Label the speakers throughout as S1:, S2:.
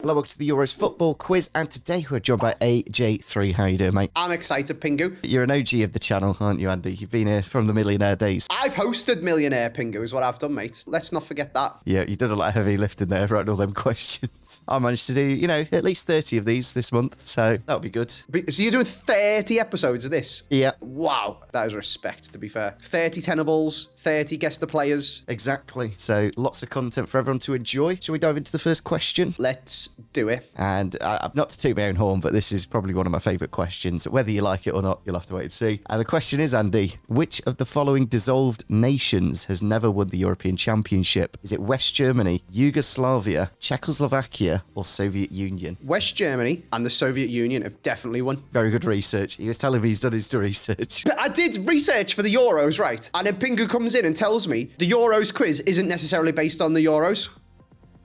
S1: Hello, welcome to the Euros football quiz, and today we're joined by AJ3. How you doing, mate?
S2: I'm excited, Pingu.
S1: You're an OG of the channel, aren't you, Andy? You've been here from the Millionaire days.
S2: I've hosted Millionaire, Pingu, is what I've done, mate. Let's not forget that.
S1: Yeah, you've done a lot of heavy lifting there, writing all them questions. I managed to do, at least 30 of these this month, so that'll be good.
S2: So you're doing 30 episodes of this?
S1: Yeah.
S2: Wow. That is respect, to be fair. 30 tenables, 30 guess the players.
S1: Exactly. So lots of content for everyone to enjoy. Shall we dive into the first question?
S2: Let's do it.
S1: And I'm not to toot my own horn, but this is probably one of my favourite questions. Whether you like it or not, you'll have to wait and see. And the question is, Andy, which of the following dissolved nations has never won the European Championship? Is it West Germany, Yugoslavia, Czechoslovakia, or Soviet Union?
S2: West Germany and the Soviet Union have definitely won.
S1: Very good research. He was telling me he's done his research.
S2: But I did research for the Euros, right? And then Pingu comes in and tells me the Euros quiz isn't necessarily based on the Euros.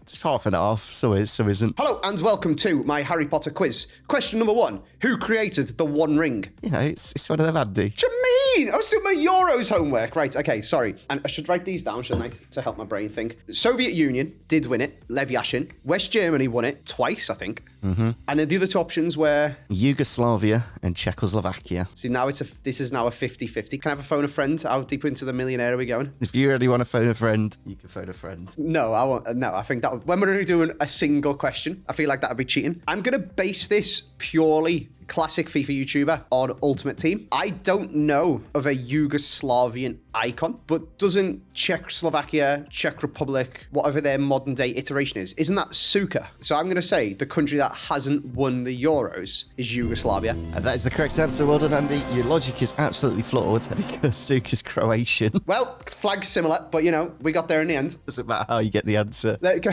S1: It's half and half, so is, so isn't.
S2: Hello and welcome to my Harry Potter quiz. Question number 1. Who created the One Ring?
S1: It's one of them, Andy.
S2: What do you mean? I was doing my Euros homework. Right, okay, sorry. And I should write these down, shouldn't I? To help my brain think. The Soviet Union did win it. Lev Yashin. West Germany won it twice, I think. Mm-hmm. And then the other two options were...
S1: Yugoslavia and Czechoslovakia.
S2: See, now this is now a 50-50. Can I have a phone a friend? How deep into the Millionaire are we going?
S1: If you really want to phone a friend, you can phone a friend.
S2: No, I won't. No, I think that when we're only doing a single question, I feel like that would be cheating. I'm going to base this purely classic FIFA YouTuber on Ultimate Team. I don't know of a Yugoslavian icon, but doesn't Czechoslovakia, Czech Republic, whatever their modern day iteration is, isn't that Suka? So I'm going to say the country that hasn't won the Euros is Yugoslavia.
S1: And that is the correct answer. Well done, Andy. Your logic is absolutely flawed because Suka's Croatian.
S2: Well, flag's similar, but we got there in the end.
S1: Doesn't matter how you get the answer.
S2: There you go.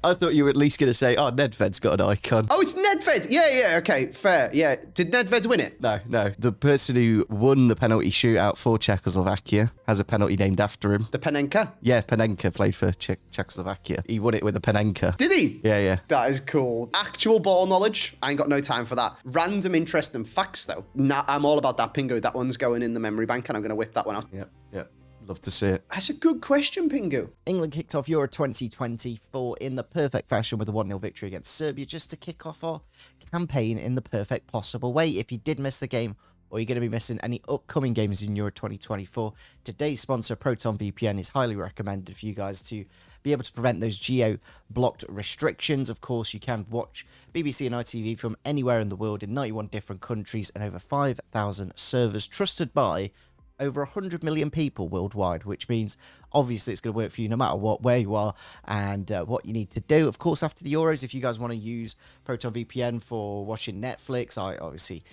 S1: I thought you were at least going to say, Nedved's got an icon.
S2: Oh, it's Nedved. Yeah, okay, fair. Yeah. Did Nedved win it?
S1: No. The person who won the penalty shootout for Czechoslovakia has a penalty named after him.
S2: The Panenka?
S1: Yeah, Panenka played for Czechoslovakia. He won it with a Panenka.
S2: Did he?
S1: Yeah.
S2: That is cool. Actual ball knowledge, I ain't got no time for that. Random interesting facts, though. Nah, I'm all about that, Pingu. That one's going in the memory bank, and I'm going to whip that one out.
S1: Yep. Love to see it.
S2: That's a good question, Pingu.
S1: England kicked off Euro 2024 in the perfect fashion with a 1-0 victory against Serbia, just to kick off our campaign in the perfect possible way. If you did miss the game, or you're going to be missing any upcoming games in Euro 2024, today's sponsor, Proton VPN, is highly recommended for you guys to be able to prevent those geo-blocked restrictions. Of course, you can watch BBC and ITV from anywhere in the world in 91 different countries and over 5,000 servers trusted by over 100 million people worldwide, which means obviously it's going to work for you no matter what, where you are, and what you need to do. Of course, after the Euros, if you guys want to use Proton VPN for watching Netflix, obviously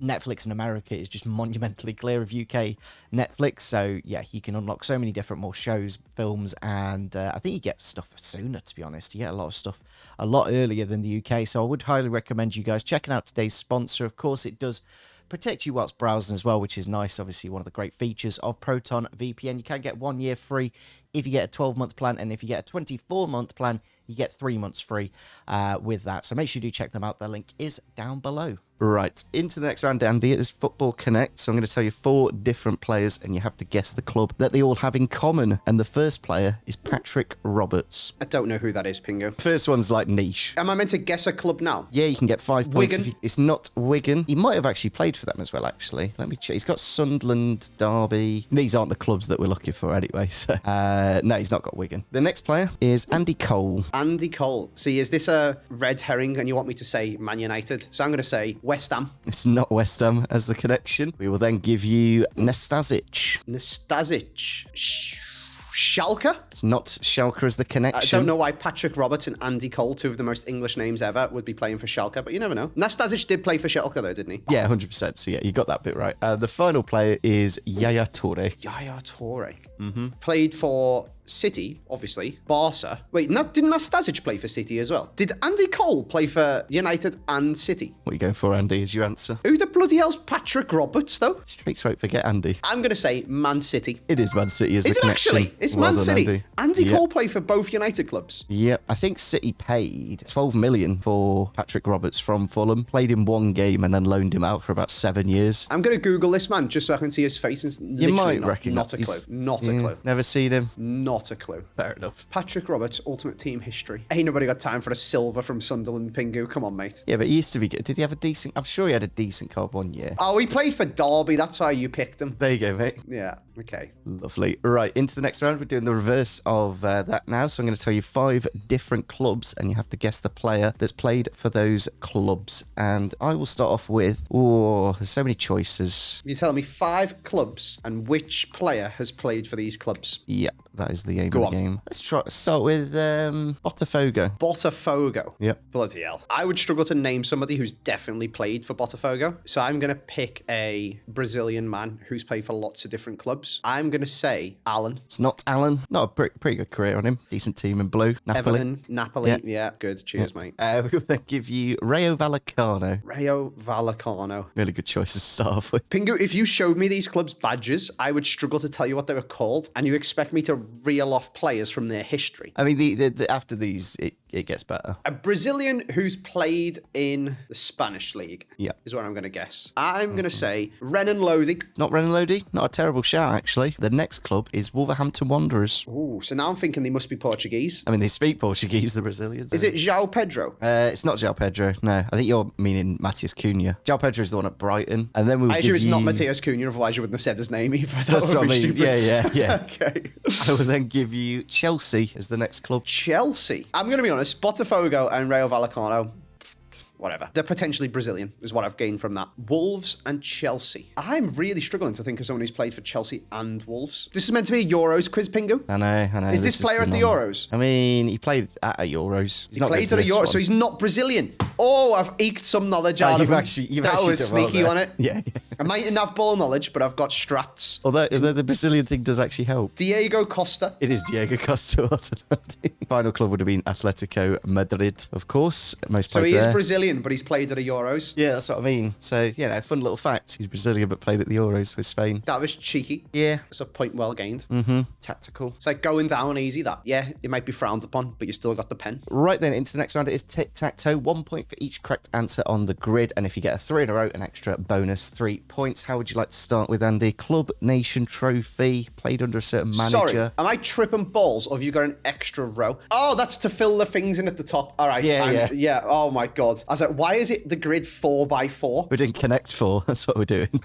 S1: Netflix in America is just monumentally clear of UK Netflix, so yeah, you can unlock so many different more shows, films, and I think you get stuff sooner, to be honest. You get a lot of stuff a lot earlier than the UK, so I would highly recommend you guys checking out today's sponsor. Of course, it does protect you whilst browsing as well, which is nice. Obviously, one of the great features of Proton VPN. You can get 1 year free if you get a 12-month plan, and if you get a 24-month plan, you get 3 months free with that. So make sure you do check them out. The link is down below. Right, into the next round, Andy. It is Football Connect. So I'm going to tell you 4 different players, and you have to guess the club that they all have in common. And the first player is Patrick Roberts.
S2: I don't know who that is, Pingu.
S1: First one's like niche.
S2: Am I meant to guess a club now?
S1: Yeah, you can get 5 points.
S2: Wigan?
S1: It's not Wigan. He might have actually played for them as well, actually. Let me check. He's got Sunderland, Derby. These aren't the clubs that we're looking for anyway. So, no, he's not got Wigan. The next player is Andy Cole.
S2: Andy Cole. See, is this a red herring and you want me to say Man United? So I'm going to say West Ham.
S1: It's not West Ham as the connection. We will then give you Nastasic.
S2: Schalke?
S1: It's not Schalke as the connection.
S2: I don't know why Patrick Roberts and Andy Cole, 2 of the most English names ever, would be playing for Schalke, but you never know. Nastasic did play for Schalke though, didn't he?
S1: Yeah, 100%. So yeah, you got that bit right. The final player is Yaya Toure.
S2: Yaya Toure. Played for City, obviously. Barca. Wait, didn't Nastasic play for City as well? Did Andy Cole play for United and City?
S1: What are you going for, Andy, is your answer?
S2: Who the bloody hell's Patrick Roberts, though?
S1: Straight won't forget Andy.
S2: I'm going to say Man City.
S1: It is Man City as the
S2: Is it
S1: connection.
S2: actually? It's
S1: Well
S2: Man
S1: done,
S2: City. Andy
S1: Yep.
S2: Cole played for both United clubs.
S1: Yep. I think City paid 12 million for Patrick Roberts from Fulham. Played in 1 game and then loaned him out for about 7 years.
S2: I'm going to Google this man just so I can see his face. And
S1: You might
S2: not,
S1: reckon
S2: not a clue. Not a clue.
S1: Never seen him.
S2: Not Not a clue.
S1: Fair enough.
S2: Patrick Roberts, Ultimate Team history. Ain't nobody got time for a silver from Sunderland, Pingu. Come on, mate.
S1: Yeah, but he used to be good. Did he have a decent... I'm sure he had a decent card one year.
S2: Oh, he played for Derby. That's why you picked him.
S1: There you go, mate.
S2: Yeah, okay.
S1: Lovely. Right, into the next round. We're doing the reverse of that now. So I'm going to tell you 5 different clubs, and you have to guess the player that's played for those clubs. And I will start off with... Oh, there's so many choices.
S2: You tell me 5 clubs and which player has played for these clubs.
S1: Yep, that is the aim
S2: Go
S1: of the
S2: on.
S1: game. Let's start with Botafogo.
S2: Botafogo.
S1: Yep.
S2: Bloody hell. I would struggle to name somebody who's definitely played for Botafogo. So I'm going to pick a Brazilian man who's played for lots of different clubs. I'm going to say Alan.
S1: It's not Alan. Not a pretty good career on him. Decent team in blue. Napoli.
S2: Everton, Napoli. Yeah, good. Cheers, mate.
S1: We're going to give you Rayo Vallecano.
S2: Rayo Vallecano.
S1: Really good choice to start off with.
S2: Pingu, if you showed me these clubs' badges, I would struggle to tell you what they were called, and you expect me to reel off players from their history.
S1: I mean, the after these, it gets better.
S2: A Brazilian who's played in the Spanish league
S1: is
S2: what I'm going to guess. I'm going to say Renan Lodi.
S1: Not Renan Lodi. Not a terrible shout, actually. The next club is Wolverhampton Wanderers.
S2: Ooh, so now I'm thinking they must be Portuguese.
S1: I mean, they speak Portuguese, the Brazilians.
S2: Is it João Pedro?
S1: It's not João Pedro. No, I think you're meaning Matias Cunha. João Pedro is the one at Brighton. And then we'll
S2: I
S1: give
S2: assume it's
S1: you...
S2: not Matias Cunha, otherwise you wouldn't have said his name either.
S1: That's what I mean.
S2: Stupid.
S1: Yeah.
S2: Okay.
S1: I will then give you Chelsea as the next club.
S2: Chelsea. I'm going to be honest, Botafogo and Rayo Vallecano, whatever. They're potentially Brazilian, is what I've gained from that. Wolves and Chelsea. I'm really struggling to think of someone who's played for Chelsea and Wolves. This is meant to be a Euros quiz, Pingu.
S1: I know.
S2: Is this player at the Euros?
S1: I mean, he played at a Euros.
S2: He played at a Euros, so he's not Brazilian. Oh, I've eked some knowledge out of him. That was sneaky on it.
S1: Yeah.
S2: I mightn't have ball knowledge, but I've got strats.
S1: Although the Brazilian thing does actually help.
S2: Diego Costa.
S1: It is Diego Costa. Final club would have been Atletico Madrid, of course. Most
S2: So
S1: played
S2: he is
S1: there.
S2: Brazilian, but he's played at a Euros.
S1: Yeah, that's what I mean. So, fun little fact. He's Brazilian, but played at the Euros with Spain.
S2: That was cheeky.
S1: Yeah.
S2: It's a point well gained.
S1: Tactical.
S2: It's like going down easy, that. Yeah, it might be frowned upon, but you still got the pen.
S1: Right then, into the next round, it is Tic Tac Toe. 1 point for each correct answer on the grid. And if you get a 3 in a row, an extra bonus 3 points. How would you like to start with, Andy? Club Nation Trophy. Played under a certain manager.
S2: Sorry, am I tripping balls, or have you got an extra row? Oh, that's to fill the things in at the top. All right. Yeah. Oh, my God. I was like, why is it the grid 4x4?
S1: We're doing Connect 4. That's what we're doing.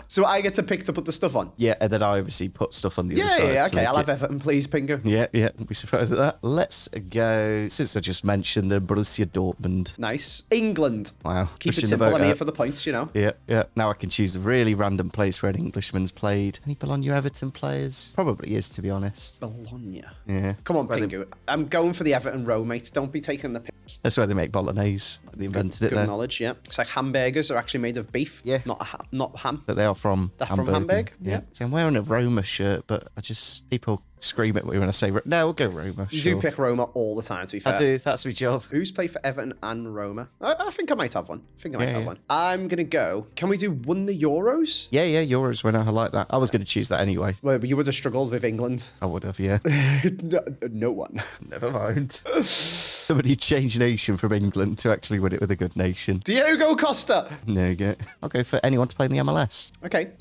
S2: So I get to pick to put the stuff on?
S1: Yeah, and then I obviously put stuff on the other side.
S2: Yeah, okay. I'll have Everton, please, Pingu.
S1: Yeah. Don't be surprised at that. Let's go, since I just mentioned the Borussia Dortmund.
S2: Nice. England.
S1: Wow.
S2: Keep it
S1: Pushing the
S2: simple.
S1: boat
S2: I'm here
S1: out.
S2: for the points, you know.
S1: Yeah. Now I can choose a really random place where an Englishman's played. Any Bologna Everton players? Probably is, to be honest.
S2: Bologna.
S1: Yeah.
S2: Come on, Pingu. I'm going for the Everton row, mate. Don't be taking the piss.
S1: That's why they make bolognese. They invented it
S2: Good
S1: there.
S2: knowledge, yeah. It's like hamburgers are actually made of beef.
S1: Yeah.
S2: Not ham.
S1: But they are from
S2: They're
S1: Hamburg.
S2: from Hamburg? Yeah.
S1: See, I'm wearing a Roma shirt, but people scream at me when I say, no, we'll go Roma.
S2: You
S1: sure.
S2: do pick Roma all the time, to be fair.
S1: I do. That's my job.
S2: Who's played for Everton and Roma? I think I might have one.
S1: Yeah.
S2: One. I'm going to go. Can we do won the Euros?
S1: Yeah, Euros winner. I like that. I was going to choose that anyway.
S2: Well, but you would have struggled with England.
S1: I would have, yeah.
S2: No one.
S1: Never mind. Somebody changed nation from England to actually win it with a good nation.
S2: Diego Costa.
S1: There you go. I'll go for anyone to play in the MLS.
S2: Okay.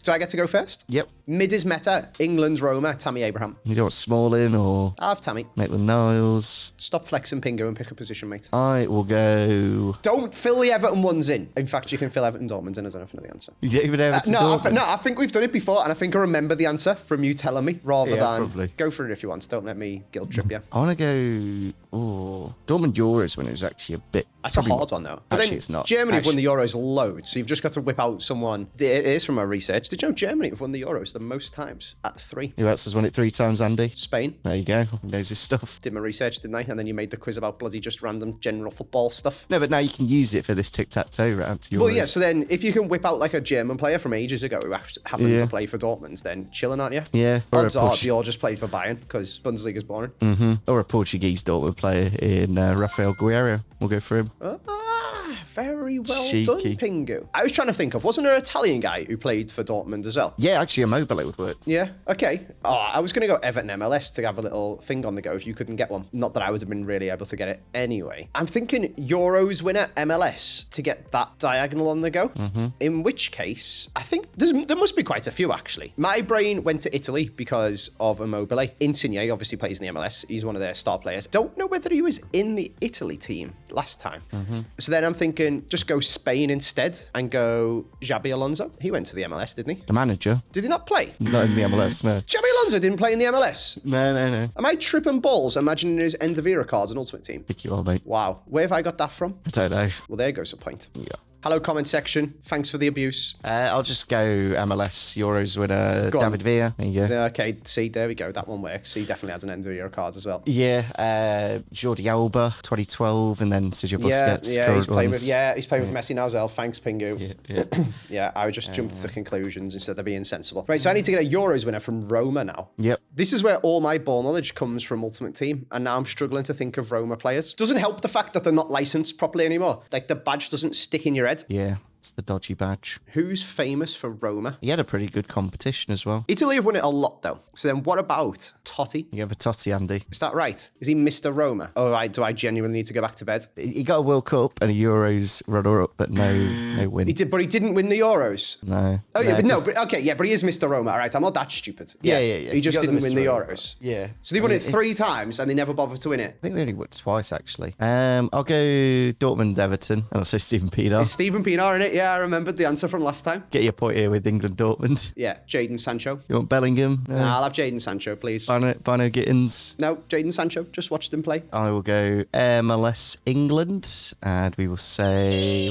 S2: Do I get to go first?
S1: Yep.
S2: Mid is Meta. England's Roma. Tammy Abraham.
S1: You don't want Smalling or
S2: I'll have Tammy.
S1: Maitland-Niles.
S2: Stop flexing, Pingu, and pick a position, mate.
S1: I will go...
S2: Don't fill the Everton ones in. In fact, you can fill Everton Dortmund in. I don't know if I know the answer.
S1: You don't even know it's
S2: I think we've done it before, and I think I remember the answer from you telling me, rather than
S1: probably.
S2: Go for it if you want. Don't let me guilt trip you.
S1: I want to go... Oh, Dortmund Euros when it was actually a bit...
S2: That's a hard one, though. But
S1: Actually,
S2: then
S1: it's not.
S2: Germany have won the Euros loads, so you've just got to whip out someone. It is from our research. Did you know Germany have won the Euros the most times at 3?
S1: Who else has won it 3 times, Andy?
S2: Spain.
S1: There you go. Who knows his stuff?
S2: Did my research, didn't I? And then you made the quiz about bloody just random general football stuff.
S1: No, but now you can use it for this tic-tac-toe round. Euros.
S2: Well, yeah, so then if you can whip out like a German player from ages ago who happened to play for Dortmund, then chilling, aren't you?
S1: Yeah.
S2: Odds are they all just played for Bayern because Bundesliga's boring.
S1: Or a Portuguese Dortmund player in Rafael Guerreiro. We'll go for him.
S2: Very well
S1: Cheeky.
S2: done, Pingu. I was trying to think of, wasn't there an Italian guy who played for Dortmund as well?
S1: Yeah, actually, a mobile would work.
S2: Yeah, okay. Oh, I was going to go Everton MLS to have a little thing on the go if you couldn't get one. Not that I would have been really able to get it anyway. I'm thinking Euros winner MLS to get that diagonal on the go. In which case, I think there must be quite a few, actually. My brain went to Italy because of Immobile. Insigne obviously plays in the MLS. He's one of their star players. Don't know whether he was in the Italy team last time. So then I'm thinking, just go Spain instead and go Xabi Alonso. He went to the MLS, didn't he?
S1: The manager?
S2: Did he not play?
S1: Not in the MLS, no.
S2: Xabi Alonso didn't play in the MLS.
S1: No.
S2: Am I tripping balls imagining his Endavira cards in Ultimate Team?
S1: Pick you all, mate.
S2: Wow. Where have I got that from?
S1: I don't know.
S2: Well, there goes a point.
S1: Yeah.
S2: Hello, comment section. Thanks for the abuse.
S1: I'll just go MLS Euros winner
S2: Go on.
S1: David Villa. There you go.
S2: Okay, see, there we go. That one works. He definitely has an Endavira card as well.
S1: Yeah, Jordi Alba, 2012, and then Sergio Busquets.
S2: He's playing with Messi now as well. Thanks, Pingu.
S1: Yeah.
S2: Yeah, I would just jump to conclusions instead of being sensible. Right, so I need to get a Euros winner from Roma now.
S1: Yep.
S2: This is where all my ball knowledge comes from Ultimate Team, and now I'm struggling to think of Roma players. Doesn't help the fact that they're not licensed properly anymore. Like, the badge doesn't stick in your head.
S1: Yeah, it's the dodgy badge.
S2: Who's famous for Roma?
S1: He had a pretty good competition as well.
S2: Italy have won it a lot, though. So then what about Totti?
S1: You have a Totti, Andy.
S2: Is that right? Is he Mr. Roma? Oh, do I genuinely need to go back to bed?
S1: He got a World Cup and a Euros runner-up, but no win.
S2: He did, but he didn't win the Euros.
S1: No.
S2: Oh, yeah,
S1: just-
S2: but he is Mr. Roma. All right, I'm not that stupid.
S1: Yeah.
S2: He just
S1: got
S2: didn't win the
S1: Roma.
S2: Euros.
S1: Yeah.
S2: So they've won it three
S1: It's-
S2: times and they never bothered to win it.
S1: I think they only won twice, actually. I'll go Dortmund, Everton, and I'll say Stephen Pienaar.
S2: Is Stephen Pienaar in it? Yeah, I remembered the answer from last time.
S1: Get your point here with England, Dortmund.
S2: Yeah, Jadon Sancho.
S1: You want Bellingham? No.
S2: Nah, I'll have Jadon Sancho, please.
S1: Bino Gittins.
S2: No, Jadon Sancho. Just watched him play.
S1: I will go MLS England, and we will say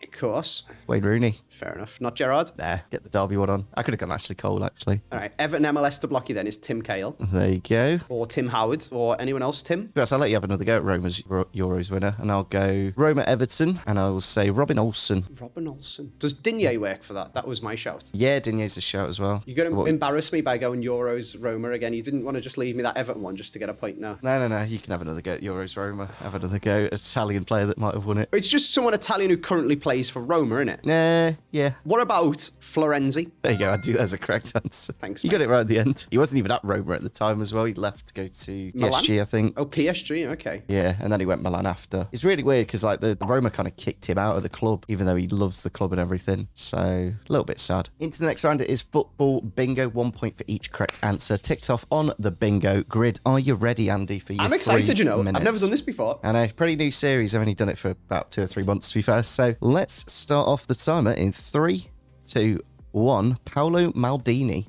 S2: Of course.
S1: Wayne Rooney.
S2: Fair enough. Not Gerrard.
S1: There, get the Derby one on. I could have gone Ashley Cole, actually.
S2: All right, Everton MLS to block you then is Tim Cahill
S1: There you go.
S2: or Tim Howard or anyone else, Tim.
S1: Yes, I'll let you have another go at Roma's Euros winner, and I'll go Roma Everton, and I will say Robin Olsen.
S2: Robin Olsen. Does Digne work for that? That was my shout.
S1: Yeah, Digne's a shout as well.
S2: You're going to embarrass me by going Euros Roma again. You didn't want to just leave me that Everton one just to get a point now.
S1: No. You can have another go at Euros Roma. Have another go at Italian player that might have won it.
S2: It's just someone Italian who currently plays for Roma, isn't it?
S1: Yeah.
S2: What about Florenzi?
S1: There you go. Andy. There's a correct answer.
S2: Thanks,
S1: You
S2: mate.
S1: got it right at the end. He wasn't even at Roma at the time as well. He left to go to
S2: Milan?
S1: PSG, I think.
S2: Oh, PSG. Okay.
S1: Yeah, and then he went Milan after. It's really weird because like the Roma kind of kicked him out of the club, even though he loves the club and everything. So a little bit sad. Into the next round, it is football bingo. 1 point for each correct answer. Ticked off on the bingo grid. Are you ready, Andy? For your
S2: I'm excited.
S1: 3
S2: I've
S1: minutes?
S2: never done this before.
S1: I know, pretty new series. I've only done it for about 2 or 3 months, to be fair. So let's start off the timer in 3, 2, 1. Paolo Maldini.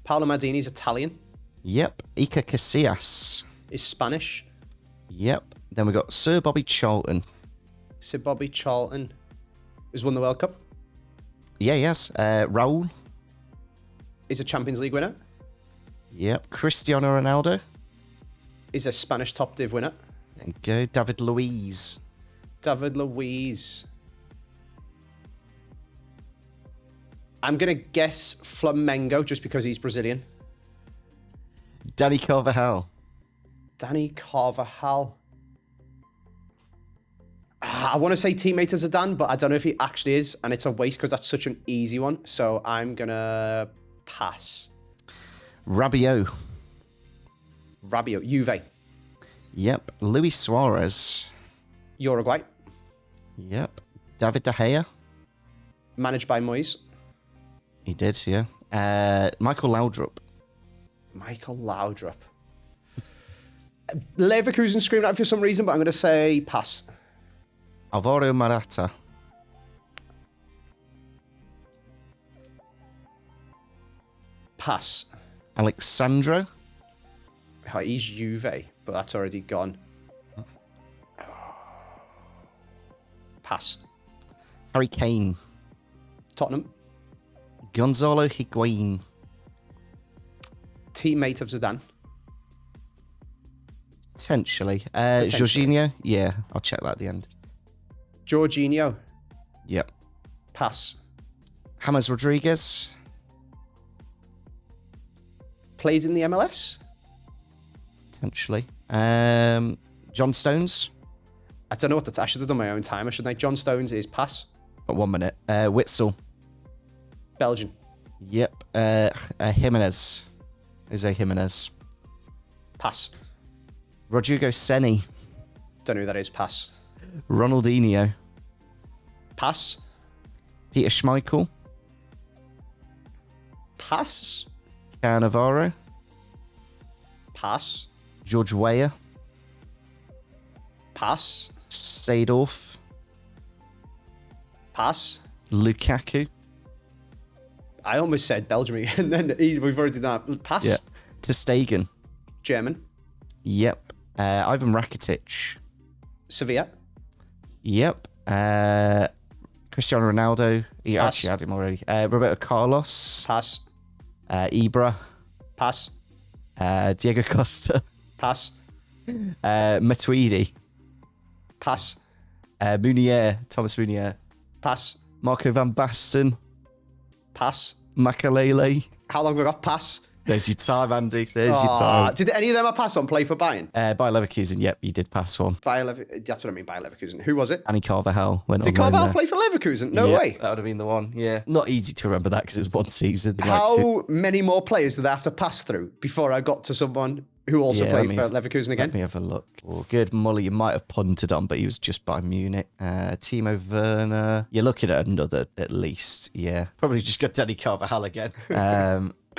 S2: Paolo Maldini's Italian.
S1: Yep. Iker Casillas.
S2: Is Spanish.
S1: Yep. Then we got Sir Bobby Charlton.
S2: Sir Bobby Charlton has won the World Cup.
S1: Yeah, yes. Raul.
S2: Is a Champions League winner.
S1: Yep. Cristiano Ronaldo.
S2: Is a Spanish top div winner.
S1: There you go. David Luiz.
S2: David Luiz. I'm going to guess Flamengo just because he's Brazilian.
S1: Danny Carvajal.
S2: Danny Carvajal. I want to say teammate of Zidane, but I don't know if he actually is, and it's a waste because that's such an easy one. So I'm going to pass.
S1: Rabiot.
S2: Rabiot. Juve.
S1: Yep. Luis Suarez.
S2: Uruguay.
S1: Yep. David De Gea.
S2: Managed by Moyes.
S1: He did, yeah. Michael Laudrup.
S2: Michael Laudrup. Leverkusen screamed out for some reason, but I'm going to say pass.
S1: Alvaro Morata.
S2: Pass.
S1: Alexandro.
S2: Oh, he's Juve, but that's already gone. Pass.
S1: Harry Kane.
S2: Tottenham.
S1: Gonzalo Higuain.
S2: Teammate of Zidane.
S1: Potentially. Jorginho. Yeah, I'll check that at the end.
S2: Jorginho.
S1: Yep.
S2: Pass.
S1: James Rodriguez.
S2: Plays in the MLS.
S1: Potentially. John Stones.
S2: I don't know what that's. I should have done my own timer, shouldn't I? John Stones is pass.
S1: Got 1 minute. Witzel.
S2: Belgian.
S1: Yep. Jimenez. Jose Jimenez.
S2: Pass.
S1: Rodrigo Senni.
S2: Don't know who that is. Pass.
S1: Ronaldinho.
S2: Pass.
S1: Peter Schmeichel.
S2: Pass.
S1: Cannavaro.
S2: Pass.
S1: George Weah.
S2: Pass.
S1: Seedorf.
S2: Pass.
S1: Lukaku.
S2: I almost said Belgium and then we've already done that. Pass.
S1: Yeah. Ter Stegen.
S2: German.
S1: Yep. Ivan Rakitic.
S2: Sevilla.
S1: Yep. Cristiano Ronaldo. You
S2: Pass.
S1: actually had him already. Roberto Carlos.
S2: Pass.
S1: Ibra.
S2: Pass.
S1: Diego Costa.
S2: Pass.
S1: Matuidi.
S2: Pass.
S1: Munier. Thomas Munier.
S2: Pass.
S1: Marco van Basten.
S2: Pass.
S1: Makalele.
S2: How long have we got? Pass.
S1: There's your time, Andy. There's your time.
S2: Did any of them I pass on play for Bayern?
S1: Bayer Leverkusen. Yep, you did pass one.
S2: That's what I mean, Bayer Leverkusen. Who was it?
S1: Annie Carvajal went
S2: Did
S1: on loan
S2: Carvalho
S1: there.
S2: play for Leverkusen? No
S1: Yeah,
S2: way.
S1: That would have been the one. Yeah. Not easy to remember that because it was one season.
S2: How many more players did I have to pass through before I got to someone who also played for Leverkusen again?
S1: Let me have a look. Oh, good. Muller, you might have punted on, but he was just by Munich. Timo Werner. You're looking at another at least. Yeah. Probably just got Danny Carvajal again.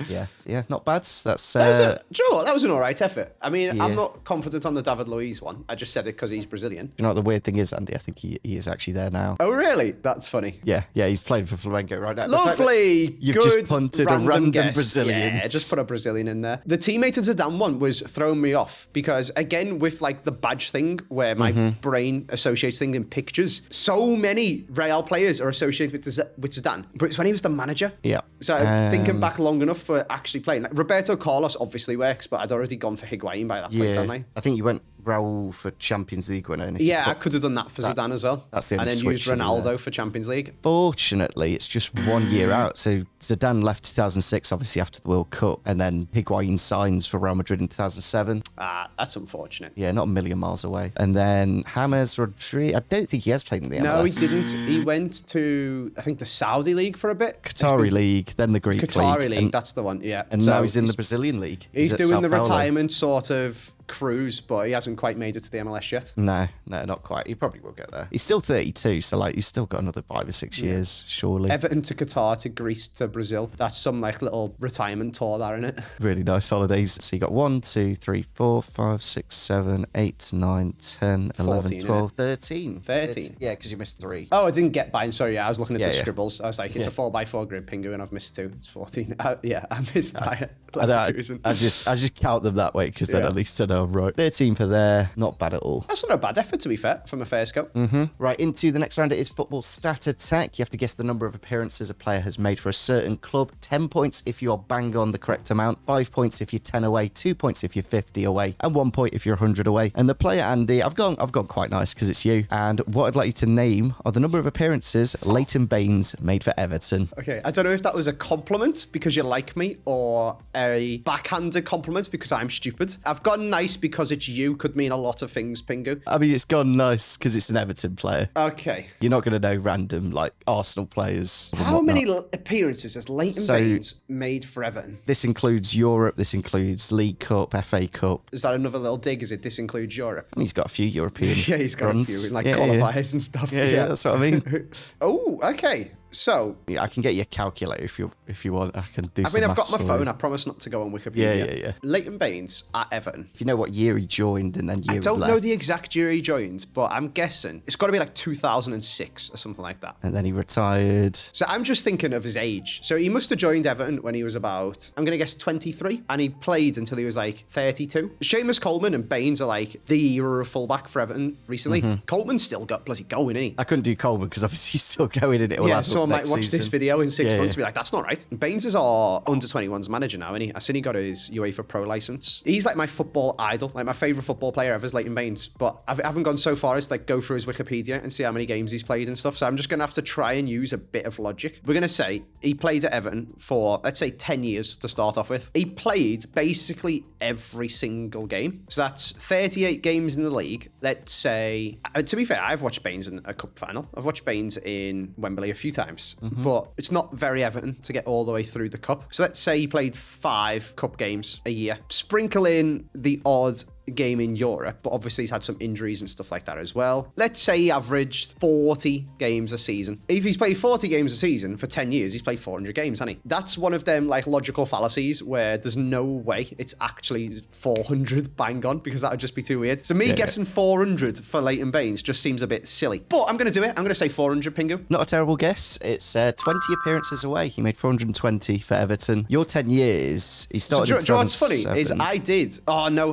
S1: Yeah, not bad. That's
S2: Do you know what? That was an all right effort. I mean,
S1: Yeah.
S2: I'm not confident on the David Luiz one. I just said it because he's Brazilian.
S1: you know what the weird thing is, Andy? I think he is actually there now.
S2: Oh, really? That's funny.
S1: Yeah, he's playing for Flamengo right now. The fact that
S2: Lovely.
S1: You've
S2: Good,
S1: just punted a random
S2: guess.
S1: Brazilian.
S2: Yeah, just put a Brazilian in there. The teammate of Zidane one was throwing me off because, again, with like the badge thing where my brain associates things in pictures, so many Real players are associated with Zidane. But it's when he was the manager.
S1: Yeah.
S2: So thinking back long enough for actually playing. Like, Roberto Carlos obviously works, but I'd already gone for Higuain by that point, hadn't I?
S1: I think you went Raul for Champions League winner.
S2: Yeah, I could have done that for Zidane as well.
S1: That's the only
S2: and then
S1: switch
S2: used
S1: you do
S2: Ronaldo
S1: there.
S2: for Champions League.
S1: Fortunately, it's just 1 year out. So Zidane left 2006, obviously after the World Cup, and then Higuain signs for Real Madrid in 2007.
S2: That's unfortunate.
S1: Yeah, not a million miles away. And then James Rodriguez, I don't think he has played in the MLS.
S2: No, he didn't. He went to, I think, the Saudi League for a bit.
S1: Qatari League, then the Greek
S2: Qatari League,
S1: and,
S2: that's the one, yeah.
S1: and
S2: So
S1: now he's in the Brazilian League.
S2: He's
S1: at
S2: doing
S1: Sao
S2: the
S1: Paulo.
S2: retirement sort of cruise, but he hasn't quite made it to the MLS yet.
S1: No, not quite. He probably will get there. He's still 32, so like he's still got another 5 or 6 years, surely.
S2: Everton to Qatar to Greece to Brazil. That's some like little retirement tour there, isn't it?
S1: Really nice holidays. So you got 1, 2, 3, 4, 5, 6, 7, 8, 9, 10, 11,
S2: 14,
S1: 12, 13.
S2: 13.
S1: Yeah, because you missed 3.
S2: Oh, I didn't get Bayern. Sorry, I was looking at the
S1: Yeah.
S2: scribbles. I was like, it's a 4x4 grid Pingu, and I've missed 2. It's 14. Yeah, I missed Bayern.
S1: I just count them that way because then
S2: Yeah.
S1: at least I know I'm right. 13 for there, not bad at all.
S2: That's not a bad effort, to be fair, from a first go.
S1: Right, into the next round, it is football stat attack. You have to guess the number of appearances a player has made for a certain club. 10 points if you are bang on the correct amount, 5 points if you're 10 away, 2 points if you're 50 away, and 1 point if you're 100 away. And the player, Andy, I've gone quite nice because it's you. And what I'd like you to name are the number of appearances Leighton Baines made for Everton.
S2: Okay, I don't know if that was a compliment because you like me or a backhanded compliment because I'm stupid. I've gone nice because it's you could mean a lot of things, Pingu.
S1: I mean, it's gone nice because it's an Everton player.
S2: Okay.
S1: You're not going to know random, like, Arsenal players. and
S2: How
S1: whatnot.
S2: many appearances has Leighton Baines made for Everton?
S1: This includes Europe, this includes League Cup, FA Cup.
S2: Is that another little dig? Is it this includes Europe?
S1: I mean, he's got a few European
S2: Yeah, he's got
S1: runs.
S2: a few, like
S1: Yeah,
S2: qualifiers and stuff.
S1: Yeah, that's what I mean.
S2: Oh, okay. So,
S1: Yeah, I can get you a calculator if you want. I can do
S2: I
S1: some
S2: mean, I've got
S1: maths
S2: my
S1: for
S2: phone.
S1: you.
S2: I promise not to go on Wikipedia.
S1: Yeah.
S2: Leighton Baines at Everton.
S1: If you know what year he joined and then year
S2: I
S1: he
S2: don't
S1: left,
S2: know the exact year he joined, but I'm guessing it's got to be like 2006 or something like that.
S1: and then he retired.
S2: So I'm just thinking of his age. So he must have joined Everton when he was about, I'm going to guess 23, and he played until he was like 32. Seamus Coleman and Baines are like the era of fullback for Everton recently. Coleman's still got bloody going, isn't he?
S1: I couldn't do Coleman because obviously he's still going in it.
S2: Yeah, so someone might watch this video in 6 months and be like, that's not right. Baines is our under-21s manager now, isn't he? I seen he got his UEFA Pro license. He's like my football idol. Like my favorite football player ever is Leighton Baines, but I haven't gone so far as to like go through his Wikipedia and see how many games he's played and stuff. So I'm just going to have to try and use a bit of logic. We're going to say he played at Everton for, let's say, 10 years to start off with. He played basically every single game. So that's 38 games in the league. Let's say, to be fair, I've watched Baines in a cup final. I've watched Baines in Wembley a few times, but it's not very Everton to get all the way through the cup. So let's say he played 5 cup games a year. Sprinkle in the odd game in Europe, but obviously he's had some injuries and stuff like that as well. Let's say he averaged 40 games a season. If he's played 40 games a season for 10 years, he's played 400 games, hasn't he? That's one of them like logical fallacies where there's no way it's actually 400 bang on, because that would just be too weird. So me guessing 400 for Leighton Baines just seems a bit silly, but I'm going to do it. I'm going to say 400, Pingu.
S1: Not a terrible guess. It's 20 appearances away. He made 420 for Everton. Your 10 years, he started in 2007.
S2: What's funny is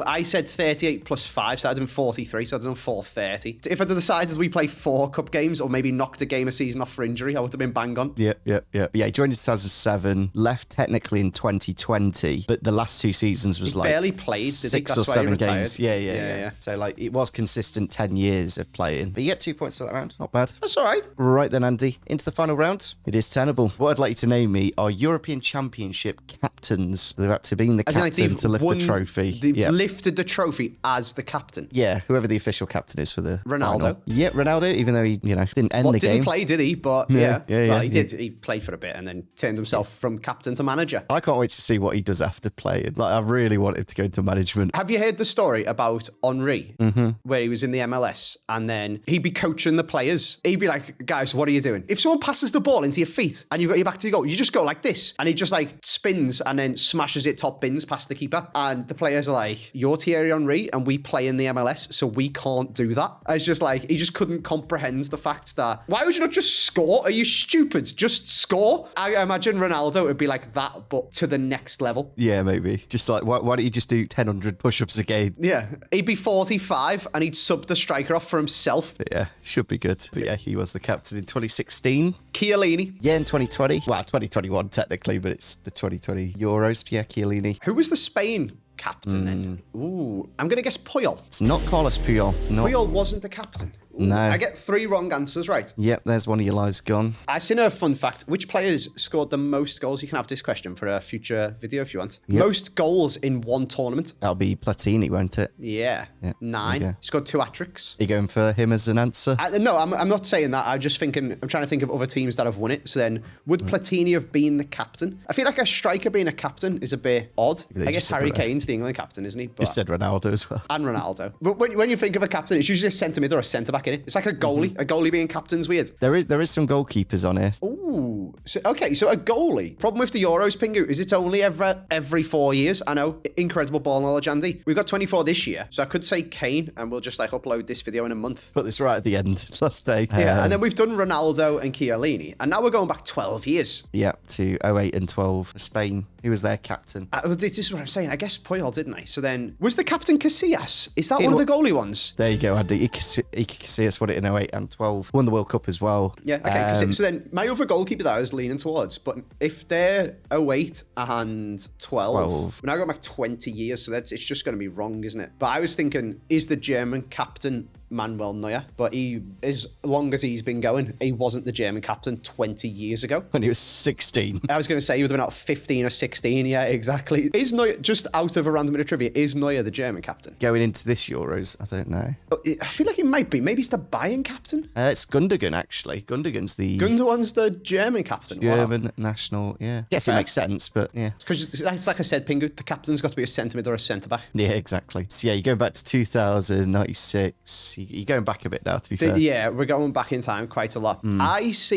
S2: I said 38 plus 5, so I'd done 43, so I'd done 430. If I'd decided we play 4 cup games or maybe knocked a game a season off for injury, I would have been bang on.
S1: Yeah, he joined in 2007, left technically in 2020, but the last 2 seasons was like
S2: barely played,
S1: 6 or 7 games. Yeah. So like it was consistent 10 years of playing. But you get 2 points for that round. Not bad.
S2: That's all right.
S1: Right then, Andy, into the final round. It is Tenable. What I'd like you to name me are European Championship captains. They've had to be the captain to lift the trophy.
S2: They've lifted the trophy as the captain.
S1: Yeah, whoever the official captain is for the
S2: Ronaldo.
S1: Final. Yeah, Ronaldo, even though he, didn't end the game.
S2: Didn't play, did he? But well, he did. He played for a bit and then turned himself from captain to manager.
S1: I can't wait to see what he does after playing. Like, I really want him to go into management.
S2: Have you heard the story about Henry, where he was in the MLS and then he'd be coaching the players? He'd be like, guys, what are you doing? If someone passes the ball into your feet and you've got your back to the goal, you just go like this. And he just like spins and then smashes it top bins past the keeper. And the players are like, you're Thierry Henry and we play in the MLS, so we can't do that. It's just like, he just couldn't comprehend the fact that, why would you not just score? Are you stupid? Just score? I imagine Ronaldo would be like that, but to the next level.
S1: Yeah, maybe. Just like, why don't you just do 1,000 push-ups a game?
S2: Yeah. He'd be 45 and he'd sub the striker off for himself.
S1: But yeah, should be good. But yeah, he was the captain in 2016.
S2: Chiellini.
S1: Yeah, in 2020. Well, 2021 technically, but it's the 2020 Euros. Yeah, Chiellini.
S2: Who was the Spain captain then? Ooh, I'm going to guess Puyol.
S1: It's not Carlos Puyol. It's not.
S2: Puyol wasn't the captain. Ooh,
S1: no.
S2: I get 3 wrong answers right.
S1: Yep, there's one of your lives gone.
S2: I seen a fun fact. Which players scored the most goals? You can have this question for a future video if you want.
S1: Yep.
S2: Most goals in one tournament.
S1: That'll be Platini, won't it?
S2: Yeah. 9. He scored 2 hat-tricks.
S1: Are you going for him as an answer?
S2: No, I'm not saying that. I'm trying to think of other teams that have won it. So then, would Platini have been the captain? I feel like a striker being a captain is a bit odd. I guess Harry Kane's the England captain, isn't he? But,
S1: just said Ronaldo as well.
S2: And Ronaldo. But when you think of a captain, it's usually a centre mid or a centre back, innit? It's like a goalie. A goalie being captain's weird.
S1: There is some goalkeepers on here.
S2: Ooh. So a goalie. Problem with the Euros, Pingu, is it's only every 4 years. I know, incredible ball knowledge, Andy. We've got 24 this year. So I could say Kane, and we'll just like upload this video in a month.
S1: Put this right at the end, last day.
S2: Yeah, and then we've done Ronaldo and Chiellini. And now we're going back 12 years.
S1: Yeah, to 08 and 12 for Spain. He was their captain.
S2: This is what I'm saying. I guess Puyol, didn't I? So then, was the captain Casillas? Is that one of the goalie ones?
S1: There you go, Andy. Casillas won it in 08 and 12. Won the World Cup as well.
S2: Yeah, okay. So then, my other goalkeeper that I was leaning towards, but if they're 08 and 12. We're now going back 20 years, so it's just going to be wrong, isn't it? But I was thinking, is the German captain Manuel Neuer? But as long as he's been going, he wasn't the German captain 20 years ago.
S1: When he was 16.
S2: I was going to say he would have been out 15 or 16. Yeah, exactly. Is Neuer, just out of a random bit of trivia, is Neuer the German captain?
S1: Going into this Euros, I don't know.
S2: I feel like it might be. Maybe it's the Bayern captain?
S1: It's Gundogan, actually. Gundogan's
S2: the German captain.
S1: German national, yeah. Yes, it makes sense, but yeah.
S2: Because it's like I said, Pingu, the captain's got to be a centre mid or a centre back.
S1: Yeah, exactly. So yeah, you're going back to 2000, 96. You're going back a bit now, to be fair.
S2: Yeah, we're going back in time quite a lot. There's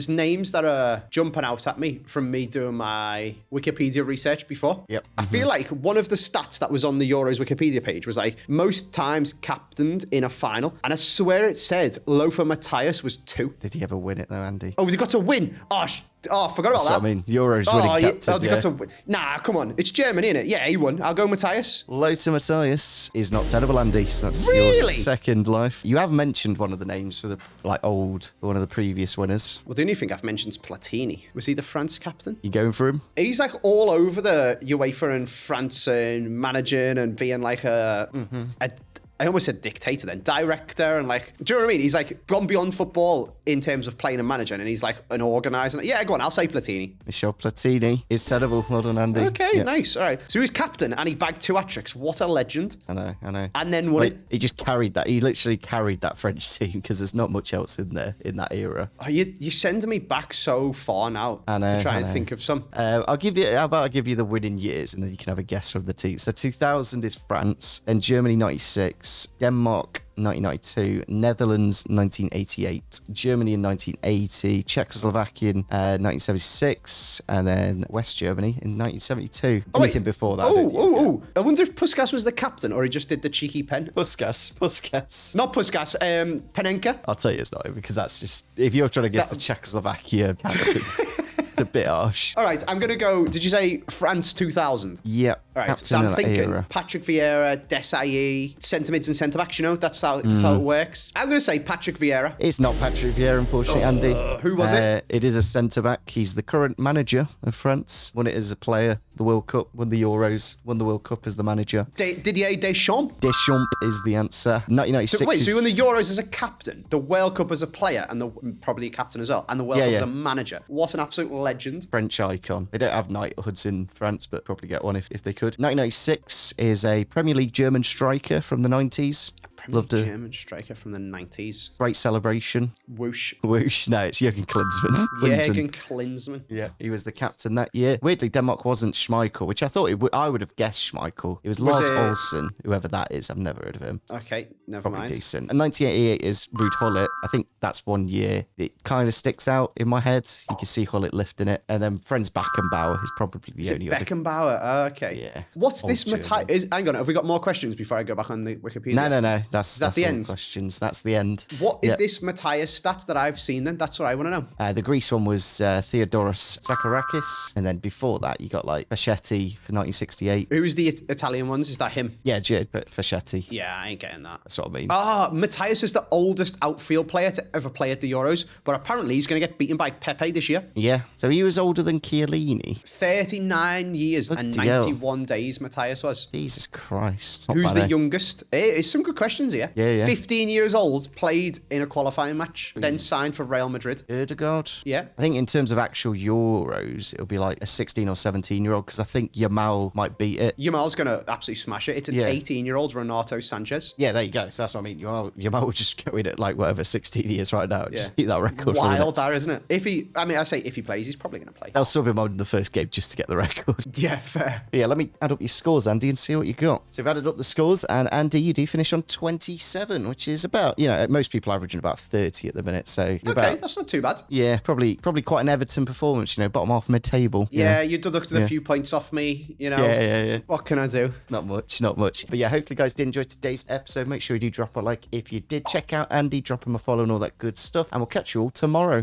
S2: names that are jumping out at me from me doing my Wikipedia research before.
S1: Yep.
S2: I feel like one of the stats that was on the Euros Wikipedia page was like most times captained in a final. And I swear it said Lothar Matthäus was 2.
S1: Did he ever win it though, Andy?
S2: Oh, has he got to win? Oh, Oh, I forgot about
S1: That's
S2: that.
S1: what I mean. Euros winning captain.
S2: They got to win. Nah, come on. It's Germany, innit? Yeah, he won. I'll go Matthias.
S1: Lothar Matthias is not tenable, Andy. So that's your
S2: Really?
S1: second life. You have mentioned one of the names for the one of the previous winners.
S2: Well, the only thing I've mentioned is Platini. Was he the France captain?
S1: You going for him?
S2: He's like all over the UEFA and France and managing and being like a I almost said dictator then, director, and like, do you know what I mean? He's like gone beyond football in terms of playing and managing, and he's like an organizer. Yeah, go on, I'll say Platini.
S1: Michel Platini is tenable. Well done, Andy.
S2: Okay,
S1: Yeah.
S2: nice. All right. So he was captain and he bagged 2 hat-tricks. What a legend.
S1: I know.
S2: And then won it.
S1: He just carried that. He literally carried that French team because there's not much else in there in that era.
S2: Oh, you're sending me back so far now
S1: I know,
S2: to try
S1: I
S2: and
S1: know.
S2: think of some.
S1: How about I give you the winning years and then you can have a guess from the team. So 2000 is France, then Germany 96, Denmark 1992, Netherlands 1988, Germany in 1980, Czechoslovakia in 1976, and then West Germany in 1972. Anything before that?
S2: I wonder if Puskas was the captain or he just did the cheeky pen.
S1: Puskas.
S2: Not Puskas, Penenka.
S1: I'll tell you it's not, because that's just, if you're trying to guess the Czechoslovakia captain, it's a bit harsh.
S2: All right, I'm going to go, did you say France 2000?
S1: Yep.
S2: All right,
S1: Captain
S2: so I'm
S1: of that
S2: thinking
S1: era.
S2: Patrick Vieira, Desailly, centre mids and centre backs, you know, that's how it works. I'm going to say Patrick Vieira.
S1: It's not Patrick Vieira, unfortunately, Andy.
S2: Who was it?
S1: It is a centre-back. He's the current manager of France. Won it as a player, the World Cup, won the Euros, won the World Cup as the manager.
S2: Didier Deschamps?
S1: Deschamps is the answer. 1996
S2: So wait, so he won the
S1: is...
S2: Euros as a captain, the World Cup as a player, and probably a captain as well, and the World Cup as a manager. What an absolute legend.
S1: French icon. They don't have knighthoods in France, but probably get one if they could. 1996 is a Premier League German striker from the 90s. Loved a
S2: German striker from the 90s.
S1: great celebration.
S2: Whoosh.
S1: Whoosh. No, it's Jurgen Klinsmann.
S2: Jurgen Klinsmann.
S1: Yeah, he was the captain that year. Weirdly, Denmark wasn't Schmeichel, which I thought I would have guessed Schmeichel. It was Lars Olsen, whoever that is. I've never heard of him.
S2: Okay, never
S1: Probably
S2: mind.
S1: decent. And 1988 is Ruud Gullit. I think that's one year. It kind of sticks out in my head. You can see Gullit lifting it. And then Franz Beckenbauer is probably the only other.
S2: Beckenbauer. Okay.
S1: Yeah.
S2: What's
S1: Old
S2: this
S1: German.
S2: Matthias? Hang on. Have we got more questions before I go back on the Wikipedia?
S1: No. That's
S2: the
S1: all
S2: end?
S1: questions. That's the end.
S2: What is
S1: Yeah.
S2: this Matthias stat that I've seen then? That's what I want to know.
S1: The Greece one was Theodoros Zacharakis. And then before that, you got like Fascetti for 1968.
S2: Who's the Italian ones? Is that him?
S1: Yeah, but Fascetti.
S2: Yeah, I ain't getting that.
S1: That's what I mean.
S2: Matthias is the oldest outfield player to ever play at the Euros, but apparently he's going to get beaten by Pepe this year.
S1: Yeah. So he was older than Chiellini.
S2: 39 years and
S1: Bloody hell.
S2: 91 days Matthias was.
S1: Jesus Christ. Not
S2: Who's
S1: bad,
S2: the
S1: eh?
S2: youngest? It's some good questions here.
S1: Yeah.
S2: 15 years old, played in a qualifying match, then signed for Real Madrid.
S1: Erdegaard?
S2: Yeah.
S1: I think in terms of actual Euros, it'll be like a 16 or 17-year-old because I think Yamal might beat it.
S2: Yamal's going to absolutely smash it. It's an 18-year-old Renato Sanchez.
S1: Yeah, there you go. So that's what I mean. Yamal will just go in at like whatever 16 years right now. Just beat that record.
S2: Wild, that, isn't it? I say if he plays, he's probably going to play.
S1: They'll sub him on in the first game just to get the record.
S2: Yeah, fair.
S1: But yeah, let me add up your scores, Andy, and see what you got. So we've added up the scores, and Andy, you do finish on 27, which is about, most people averaging about 30 at the minute. So
S2: Okay, that's not too bad.
S1: yeah, probably quite an Everton performance, bottom half mid-table.
S2: Yeah, you deducted a few points off me,
S1: Yeah.
S2: What can I do?
S1: Not much. But yeah, hopefully you guys did enjoy today's episode. Make sure you do drop a like if you did. Check out Andy, drop him a follow and all that good stuff. And we'll catch you all tomorrow.